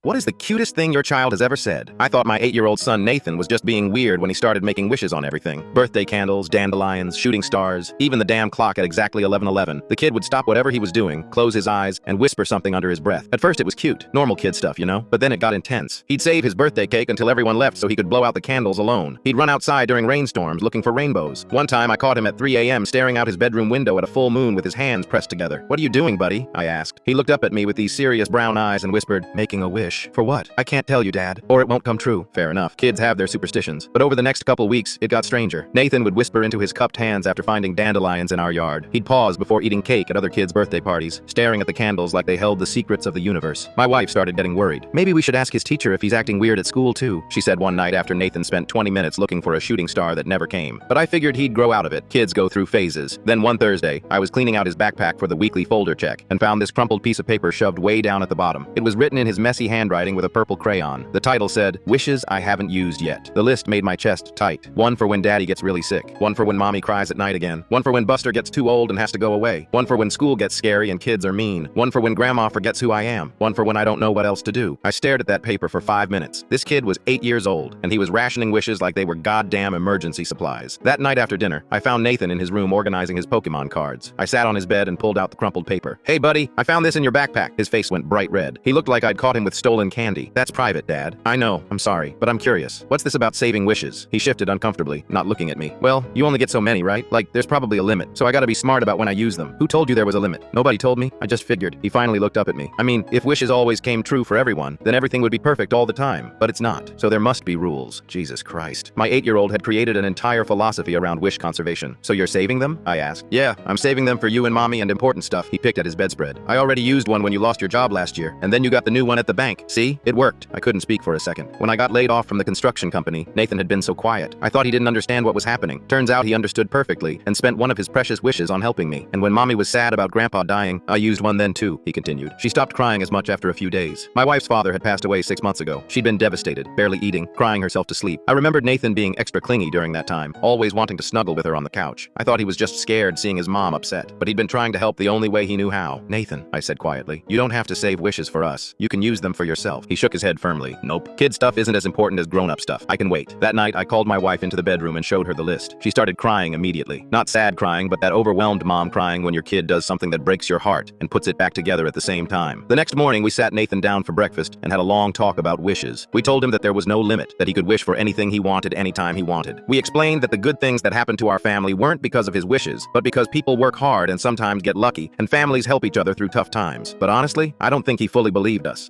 What is the cutest thing your child has ever said? I thought my 8-year-old son Nathan was just being weird when he started making wishes on everything. Birthday candles, dandelions, shooting stars, even the damn clock at exactly 11:11. The kid would stop whatever he was doing, close his eyes, and whisper something under his breath. At first it was cute, normal kid stuff, you know? But then it got intense. He'd save his birthday cake until everyone left so he could blow out the candles alone. He'd run outside during rainstorms looking for rainbows. One time I caught him at 3 a.m. staring out his bedroom window at a full moon with his hands pressed together. "What are you doing, buddy?" I asked. He looked up at me with these serious brown eyes and whispered, "Making a wish." "For what?" "I can't tell you, Dad, or it won't come true." Fair enough. Kids have their superstitions. But over the next couple weeks, it got stranger. Nathan would whisper into his cupped hands after finding dandelions in our yard. He'd pause before eating cake at other kids' birthday parties, staring at the candles like they held the secrets of the universe. My wife started getting worried. "Maybe we should ask his teacher if he's acting weird at school too," she said one night after Nathan spent 20 minutes looking for a shooting star that never came. But I figured he'd grow out of it. Kids go through phases. Then one Thursday, I was cleaning out his backpack for the weekly folder check and found this crumpled piece of paper shoved way down at the bottom. It was written in his messy handwriting with a purple crayon. The title said, "Wishes I Haven't Used Yet." The list made my chest tight. One for when Daddy gets really sick. One for when Mommy cries at night again. One for when Buster gets too old and has to go away. One for when school gets scary and kids are mean. One for when Grandma forgets who I am. One for when I don't know what else to do. I stared at that paper for 5 minutes. This kid was 8 years old, and he was rationing wishes like they were goddamn emergency supplies. That night after dinner, I found Nathan in his room organizing his Pokemon cards. I sat on his bed and pulled out the crumpled paper. "Hey buddy, I found this in your backpack." His face went bright red. He looked like I'd caught him with stolen candy. "That's private, Dad." "I know, I'm sorry, but I'm curious. What's this about saving wishes?" He shifted uncomfortably, not looking at me. "Well, you only get so many, right? Like, there's probably a limit, so I gotta be smart about when I use them." "Who told you there was a limit?" "Nobody told me. I just figured." He finally looked up at me. "I mean, if wishes always came true for everyone, then everything would be perfect all the time. But it's not, so there must be rules." Jesus Christ. My 8-year-old had created an entire philosophy around wish conservation. "So you're saving them?" I asked. "Yeah, I'm saving them for you and Mommy and important stuff." He picked at his bedspread. "I already used one when you lost your job last year, and then you got the new one at the bank. See? It worked." I couldn't speak for a second. When I got laid off from the construction company, Nathan had been so quiet. I thought he didn't understand what was happening. Turns out he understood perfectly and spent one of his precious wishes on helping me. "And when Mommy was sad about Grandpa dying, I used one then too," he continued. "She stopped crying as much after a few days. My wife's father had passed away 6 months ago. She'd been devastated, barely eating, crying herself to sleep. I remembered Nathan being extra clingy during that time, always wanting to snuggle with her on the couch. I thought he was just scared seeing his mom upset, but he'd been trying to help the only way he knew how." "Nathan," I said quietly, "you don't have to save wishes for us. You can use them for yourself." He shook his head firmly. "Nope. Kid stuff isn't as important as grown-up stuff. I can wait." That night, I called my wife into the bedroom and showed her the list. She started crying immediately. Not sad crying, but that overwhelmed mom crying when your kid does something that breaks your heart and puts it back together at the same time. The next morning, we sat Nathan down for breakfast and had a long talk about wishes. We told him that there was no limit, that he could wish for anything he wanted anytime he wanted. We explained that the good things that happened to our family weren't because of his wishes, but because people work hard and sometimes get lucky, and families help each other through tough times. But honestly, I don't think he fully believed us.